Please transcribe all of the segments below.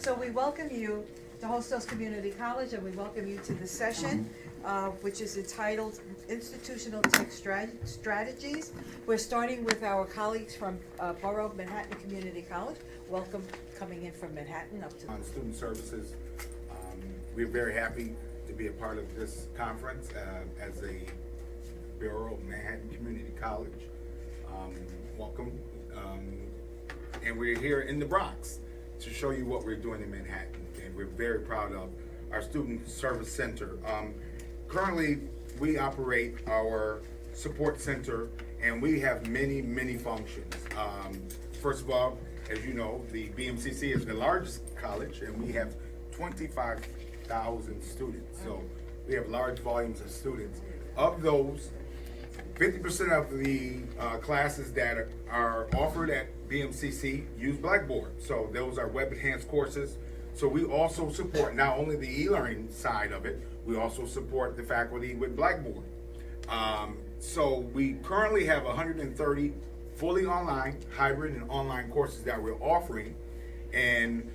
So we welcome you to Hostos Community College, and we welcome you to the session, which is entitled Institutional Tech Strategies. We're starting with our colleagues from Borough of Manhattan Community College. Welcome, coming in from Manhattan up to On student services, we're very happy to be a part of this conference as a Borough of Manhattan Community College. Welcome. And we're here in the Bronx to show you what we're doing in Manhattan, and we're very proud of our Student Service Center. Currently, we operate our support center, and we have many functions. First of all, as you know, the BMCC is the largest college, and we have 25,000 students. So we have large volumes of students. Of those, 50% of the classes that are offered at BMCC use Blackboard. So those are web-enhanced courses. So we also support not only the e-learning side of it, we also support the faculty with Blackboard. So we currently have 130 fully online, hybrid and online courses that we're offering, and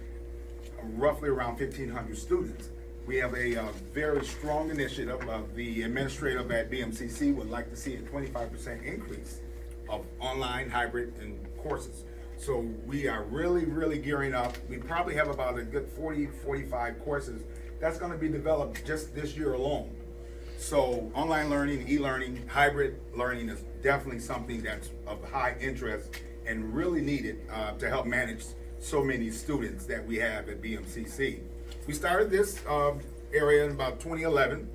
roughly around 1,500 students. We have a very strong initiative. The administrative at BMCC would like to see a 25% increase of online, hybrid, and courses. So we are really gearing up. We probably have about a good 45 courses that's going to be developed just this year alone. So online learning, e-learning, hybrid learning is definitely something that's of high interest and really needed to help manage so many students that we have at BMCC. We started this area in about 2011,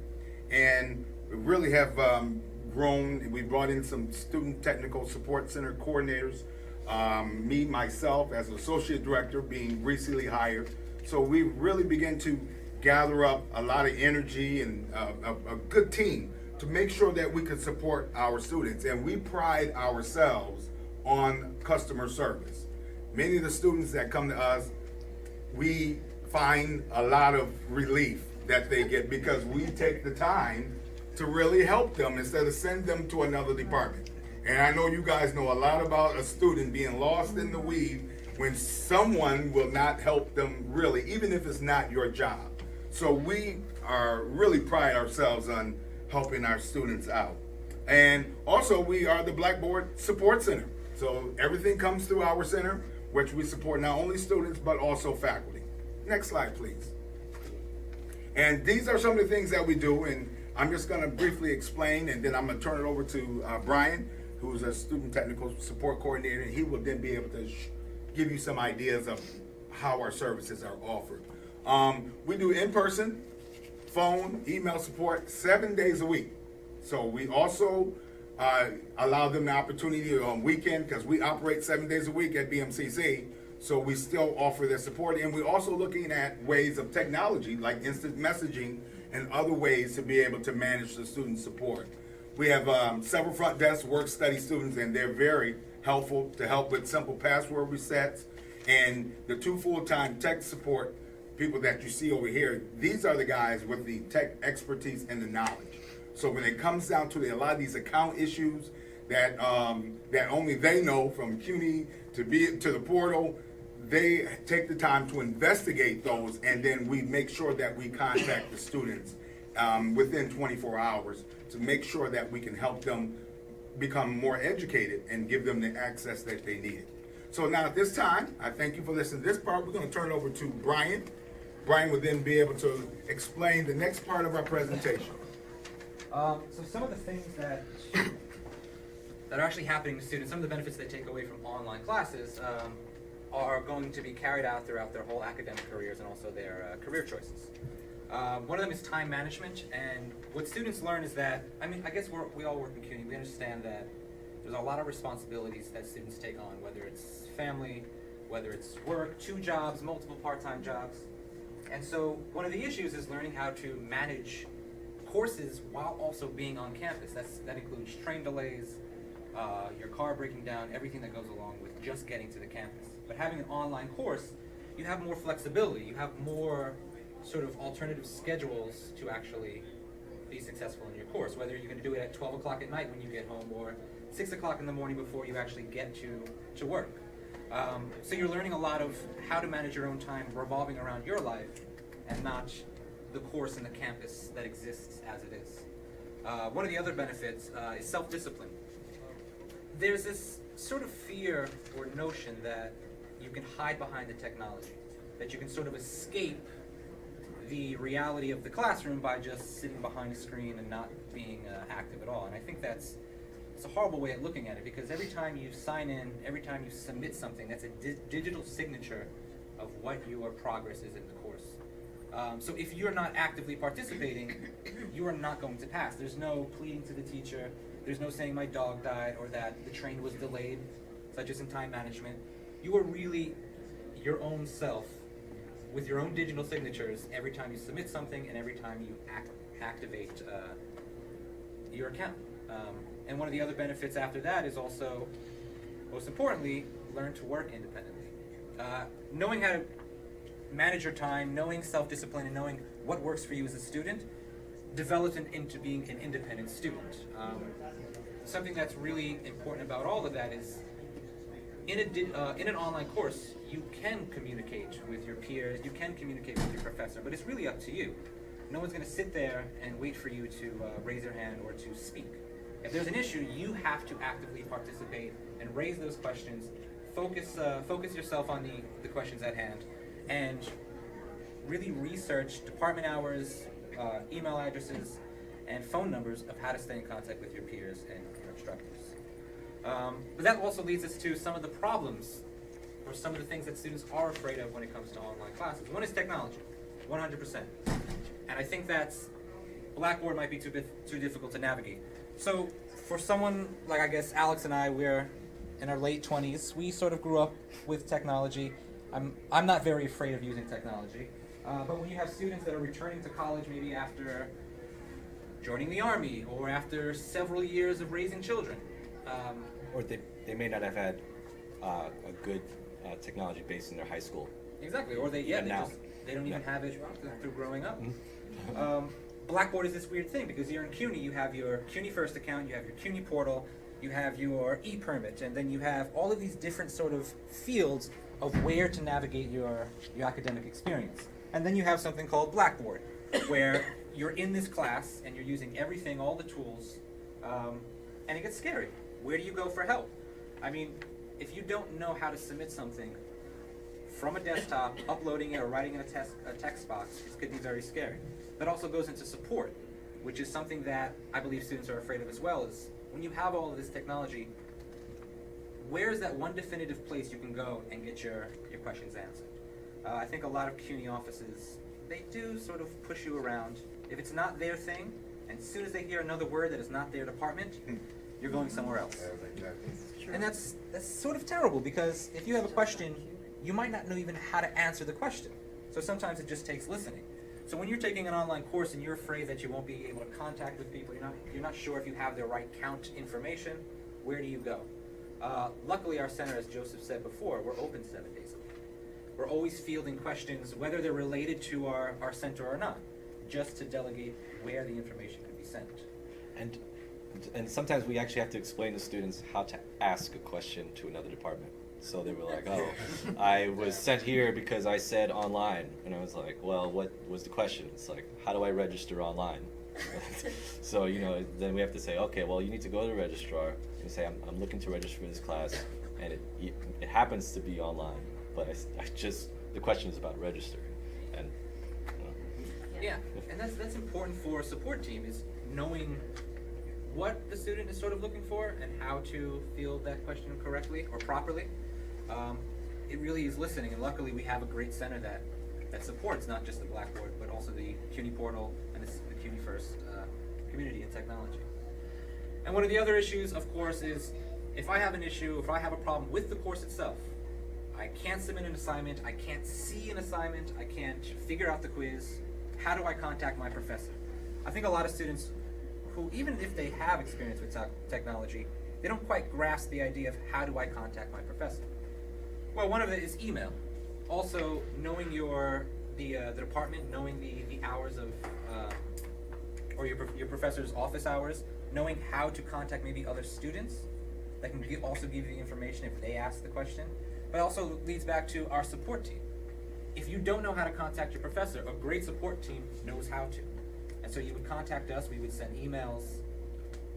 and we really have grown. We brought in some student technical support center coordinators, me, myself, as associate director, being recently hired. So we really began to gather up a lot of energy and a good team to make sure that we could support our students. And we pride ourselves on customer service. Many of the students that come to us, we find a lot of relief that they get because we take the time to really help them instead of send them to another department. And I know you guys know a lot about a student being lost in the weed when someone will not help them really, even if it's not your job. So we are really pride ourselves on helping our students out. And also we are the Blackboard Support Center. So everything comes through our center, which we support not only students but also faculty. Next slide, please. And these are some of the things that we do, and I'm just going to briefly explain, and then I'm going to turn it over to Brian, who's a student technical support coordinator, and he will then be able to give you some ideas of how our services are offered. We do in-person, phone, email support 7 days a week. So we also allow them the opportunity on weekend, because we operate 7 days a week at BMCC. So we still offer their support, and we're also looking at ways of technology like instant messaging and other ways to be able to manage the student support. We have several front desk work study students, and they're very helpful to help with simple password resets. And the 2 full-time tech support people that you see over here, these are the guys with the tech expertise and the knowledge. So when it comes down to a lot of these account issues that that only they know, from CUNY to the portal, they take the time to investigate those, and then we make sure that we contact the students within 24 hours to make sure that we can help them become more educated and give them the access that they need. So now at this time, I thank you for listening to this part. We're going to turn it over to Brian. Brian will then be able to explain the next part of our presentation. So some of the things that are actually happening to students, some of the benefits they take away from online classes are going to be carried out throughout their whole academic careers and also their career choices. One of them is time management, and what students learn is that, I mean, I guess we all work in CUNY, we understand that there's a lot of responsibilities that students take on, whether it's family, whether it's work, 2 jobs, multiple part-time jobs. And so one of the issues is learning how to manage courses while also being on campus. That includes train delays, your car breaking down, everything that goes along with just getting to the campus. But having an online course, you have more flexibility. You have more sort of alternative schedules to actually be successful in your course, whether you're going to do it at 12 o'clock at night when you get home, or 6 o'clock in the morning before you actually get to work. So you're learning a lot of how to manage your own time revolving around your life and not the course and the campus that exists as it is. One of the other benefits is self-discipline. There's this sort of fear or notion that you can hide behind the technology, that you can sort of escape the reality of the classroom by just sitting behind a screen and not being active at all. And I think it's a horrible way of looking at it, because every time you sign in, every time you submit something, that's a digital signature of what your progress is in the course. So if you're not actively participating, you are not going to pass. There's no pleading to the teacher, there's no saying my dog died or that the train was delayed, such as in time management. You are really your own self with your own digital signatures every time you submit something and every time you activate your account. And one of the other benefits after that is also, most importantly, learn to work independently. Knowing how to manage your time, knowing self-discipline, and knowing what works for you as a student develops into being an independent student. Something that's really important about all of that is in an online course, you can communicate with your peers, you can communicate with your professor, but it's really up to you. No one's going to sit there and wait for you to raise your hand or to speak. If there's an issue, you have to actively participate and raise those questions. Focus yourself on the questions at hand, and really research department hours, email addresses, and phone numbers of how to stay in contact with your peers and your instructors. But that also leads us to some of the problems, or some of the things that students are afraid of when it comes to online classes. One is technology, 100%. And I think that's Blackboard might be too difficult to navigate. So for someone like, I guess, Alex and I, we're in our late 20s. We sort of grew up with technology. I'm not very afraid of using technology. But when you have students that are returning to college maybe after joining the Army or after several years of raising children. Or they may not have had a good technology base in their high school. Exactly, or they don't even have it through growing up. Blackboard is this weird thing, because you're in CUNY, you have your CUNY First account, you have your CUNY portal, you have your e-permit, and then you have all of these different sort of fields of where to navigate your academic experience. And then you have something called Blackboard, where you're in this class and you're using everything, all the tools, and it gets scary. Where do you go for help? I mean, if you don't know how to submit something from a desktop, uploading it or writing in a text box, this could be very scary. That also goes into support, which is something that I believe students are afraid of as well, is when you have all of this technology, where is that one definitive place you can go and get your questions answered? I think a lot of CUNY offices, they do sort of push you around. If it's not their thing, and as soon as they hear another word that is not their department, you're going somewhere else. And that's sort of terrible, because if you have a question, you might not know even how to answer the question. So sometimes it just takes listening. So when you're taking an online course and you're afraid that you won't be able to contact with people, you're not sure if you have the right count information, where do you go? Luckily, our center, as Joseph said before, we're open 7 days a week. We're always fielding questions, whether they're related to our center or not, just to delegate where the information can be sent. And sometimes we actually have to explain to students how to ask a question to another department. So they were like, oh, I was sent here because I said online. And I was like, well, what was the question? It's like, how do I register online? So, then we have to say, okay, well, you need to go to the registrar and say, I'm looking to register for this class. And it happens to be online, but the question is about registering. And, Yeah, and that's important for a support team, is knowing what the student is sort of looking for and how to field that question correctly or properly. It really is listening, and luckily we have a great center that supports not just the Blackboard, but also the CUNY portal and the CUNY First community and technology. And one of the other issues, of course, is if I have an issue, if I have a problem with the course itself, I can't submit an assignment, I can't see an assignment, I can't figure out the quiz, how do I contact my professor? I think a lot of students who, even if they have experience with technology, they don't quite grasp the idea of how do I contact my professor. Well, one of it is email. Also, knowing the department, knowing the hours of, or your professor's office hours, knowing how to contact maybe other students that can also give you the information if they ask the question. But it also leads back to our support team. If you don't know how to contact your professor, a great support team knows how to. And so you would contact us, we would send emails,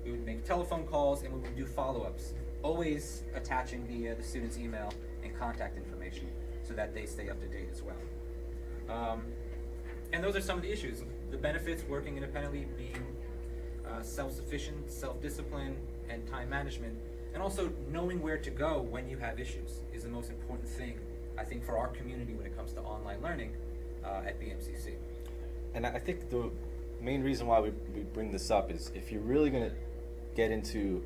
we would make telephone calls, and we would do follow-ups, always attaching the student's email and contact information so that they stay up to date as well. And those are some of the issues. The benefits, working independently, being self-sufficient, self-discipline, and time management, and also knowing where to go when you have issues is the most important thing, I think, for our community when it comes to online learning at BMCC. And I think the main reason why we bring this up is if you're really going to get into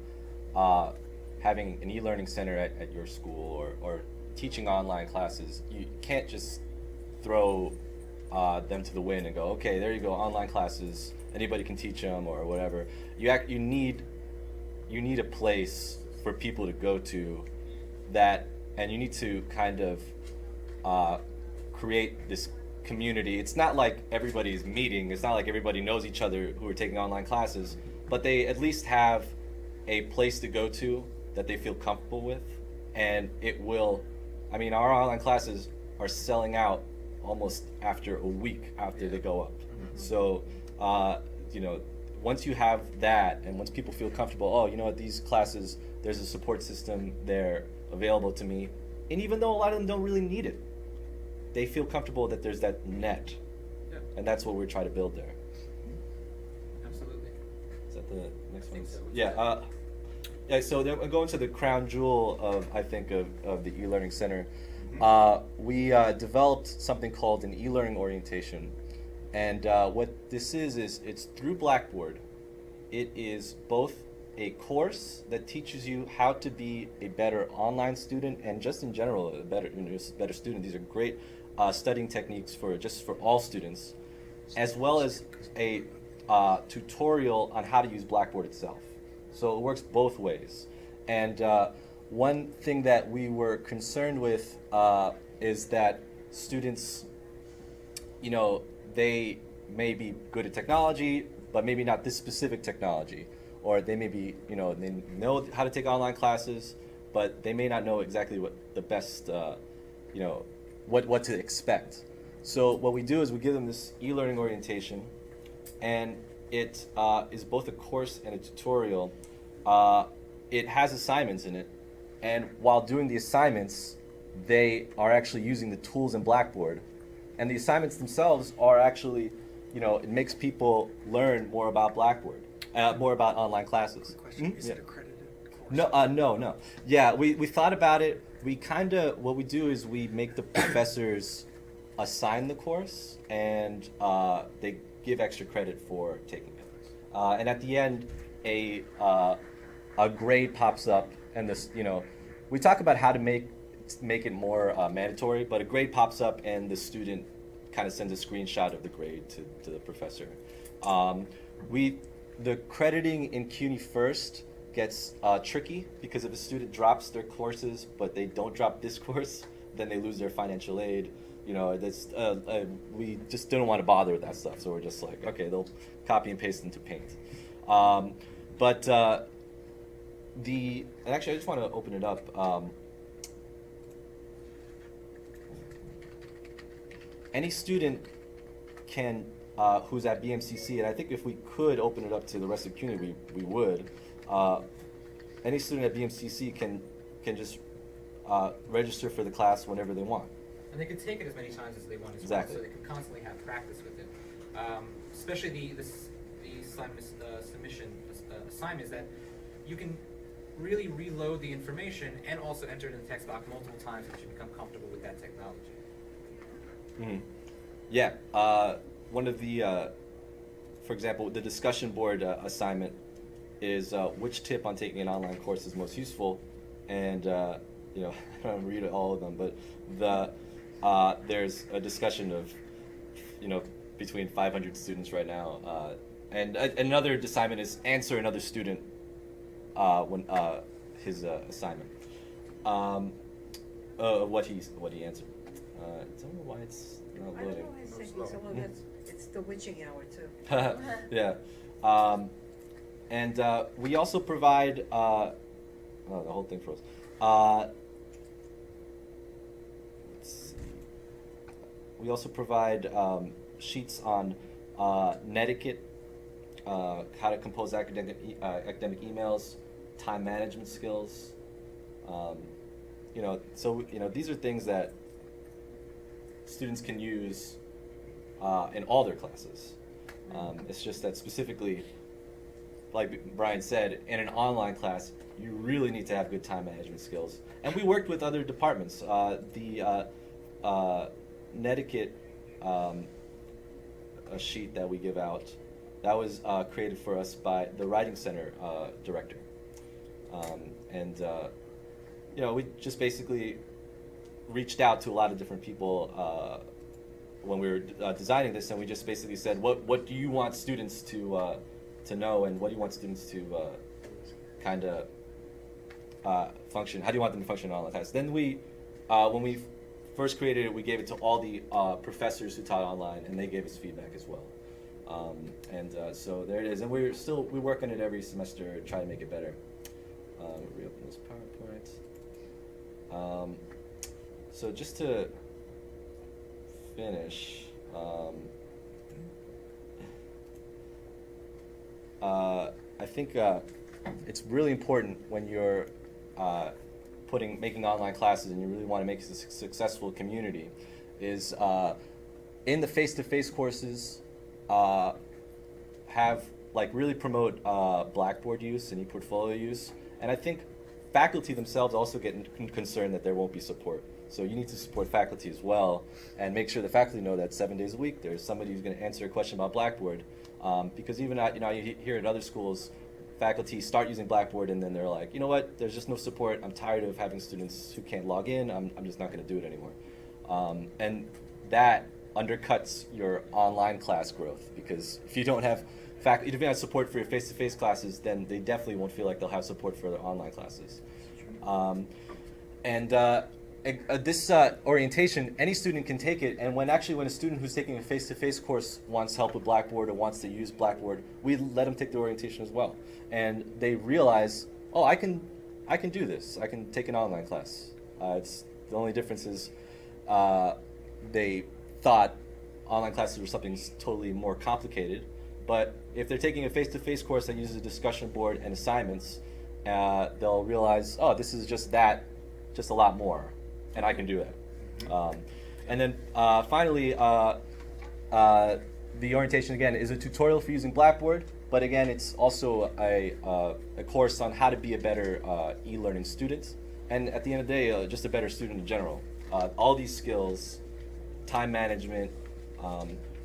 having an e-learning center at your school or teaching online classes, you can't just throw them to the wind and go, okay, there you go, online classes, anybody can teach them or whatever. You need a place for people to go to that, and you need to kind of create this community. It's not like everybody's meeting, it's not like everybody knows each other who are taking online classes, but they at least have a place to go to that they feel comfortable with, and it will, I mean, our online classes are selling out almost after a week after they go up. So, you know, once you have that, and once people feel comfortable, oh, you know what, these classes, there's a support system there available to me, and even though a lot of them don't really need it, they feel comfortable that there's that net, and that's what we're trying to build there. Absolutely. Is that the next one? So. Yeah. Yeah. So then we're going to the crown jewel of, I think, of the e-learning center. We developed something called an e-learning orientation, and what this is it's through Blackboard. It is both a course that teaches you how to be a better online student, and just in general a better student. These are great studying techniques for all students, as well as a tutorial on how to use Blackboard itself. So it works both ways. And one thing that we were concerned with is that students, you know, they may be good at technology, but maybe not this specific technology. Or they may be, you know, they know how to take online classes, but they may not know exactly what the best, you know, what to expect. So what we do is we give them this e-learning orientation, and it is both a course and a tutorial. It has assignments in it, and while doing the assignments, they are actually using the tools in Blackboard. And the assignments themselves are actually, you know, it makes people learn more about Blackboard, more about online classes. Quick question, is it accredited course? No. Yeah, we thought about it. We kind of, what we do is we make the professors assign the course, and they give extra credit for taking it. And at the end, a grade pops up, and this, you know, we talk about how to make it more mandatory, but a grade pops up and the student kind of sends a screenshot of the grade to the professor. The crediting in CUNY First gets tricky, because if a student drops their courses but they don't drop this course, then they lose their financial aid. You know, that's we just didn't want to bother with that stuff, so we're just like, okay, they'll copy and paste into Paint. And actually, I just want to open it up. Any student can, who's at BMCC, and I think if we could open it up to the rest of the community, we would. Any student at BMCC can just register for the class whenever they want. And they can take it as many times as they want as Exactly. well, so they can constantly have practice with it. Especially the submission assignments, that you can really reload the information and also enter it in the text box multiple times once you become comfortable with that technology. Mm-hmm. Yeah. One of the, for example, the discussion board assignment is which tip on taking an online course is most useful, and you know, I don't read all of them, but there's a discussion of, you know, between 500 students right now, and another assignment is answer another student when his assignment, what he answered. I don't know why it's not I don't loading. know why it's taking so long. It's the witching hour too. Yeah. And we also provide, oh, the whole thing froze. we also provide sheets on netiquette, how to compose academic emails, time management skills. So these are things that students can use in all their classes. It's just that specifically, like Brian said, in an online class, you really need to have good time management skills. And we worked with other departments. The netiquette a sheet that we give out, that was created for us by the Writing Center director. We just basically reached out to a lot of different people when we were designing this, and we just basically said, what do you want students to know, and what do you want students to kind of function? How do you want them to function in online class? Then when we first created it, we gave it to all the professors who taught online, and they gave us feedback as well. So there it is, and we work on it every semester, try to make it better. Reopen this PowerPoint. So just to finish, I think it's really important when you're making online classes and you really want to make a successful community, is in the face-to-face courses, really promote Blackboard use and ePortfolio use. And I think faculty themselves also get concerned that there won't be support. So you need to support faculty as well, and make sure the faculty know that 7 days a week there's somebody who's going to answer a question about Blackboard. Because even you hear at other schools, faculty start using Blackboard and then they're like, you know what, there's just no support. I'm tired of having students who can't log in. I'm just not going to do it anymore. And that undercuts your online class growth, because if you don't have if you have support for your face-to-face classes, then they definitely won't feel like they'll have support for their online classes. This orientation, any student can take it, and when a student who's taking a face-to-face course wants help with Blackboard or wants to use Blackboard, we let them take the orientation as well. And they realize, oh, I can do this. I can take an online class. The only difference is they thought online classes were something totally more complicated. But if they're taking a face-to-face course that uses a discussion board and assignments, they'll realize, oh, this is just a lot more, and I can do that. And then finally, the orientation, again, is a tutorial for using Blackboard, but again, it's also a course on how to be a better e-learning student, and at the end of the day, just a better student in general. All these skills, time management,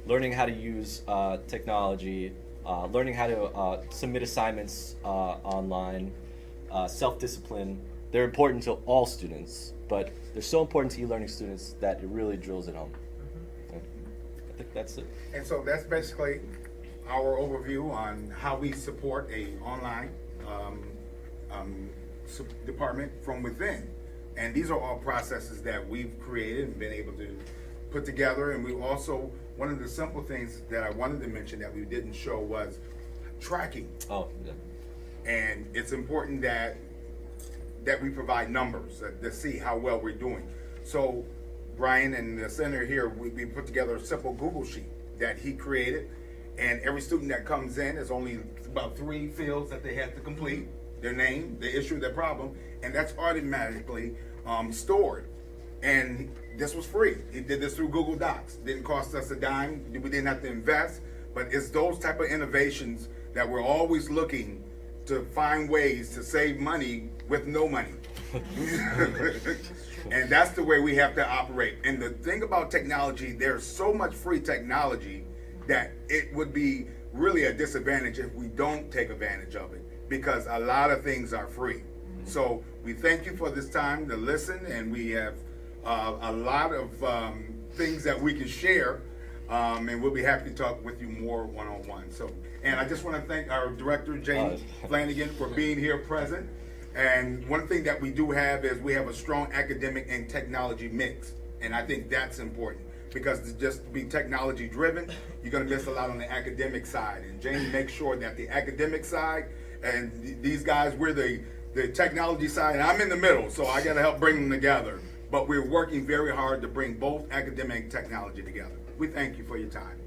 learning how to use technology, learning how to submit assignments online, self-discipline, they're important to all students, but they're so important to e-learning students that it really drills it home. I think that's it. And so that's basically our overview on how we support a online department from within. And these are all processes that we've created and been able to put together. And we also, one of the simple things that I wanted to mention that we didn't show was tracking. Oh, yeah. And it's important that we provide numbers to see how well we're doing. So Brian and the center here, we put together a simple Google sheet that he created, and every student that comes in is only about 3 fields that they have to complete: their name, the issue, their problem, and that's automatically stored. And this was free. He did this through Google Docs. Didn't cost us a dime. We didn't have to invest. But it's those type of innovations that we're always looking to find ways to save money with no money. And that's the way we have to operate. And the thing about technology, there's so much free technology that it would be really a disadvantage if we don't take advantage of it, because a lot of things are free. So we thank you for this time to listen, and we have a lot of things that we can share, and we'll be happy to talk with you more one-on-one. So, and I just want to thank our director, Jamie Flanagan, for being here present. And one thing that we do have is we have a strong academic and technology mix, and I think that's important, because to just be technology driven, you're going to miss a lot on the academic side. And Jamie makes sure that the academic side, and these guys, we're the technology side, and I'm in the middle, so I got to help bring them together. but we're working very hard to bring both academic and technology together. We thank you for your time.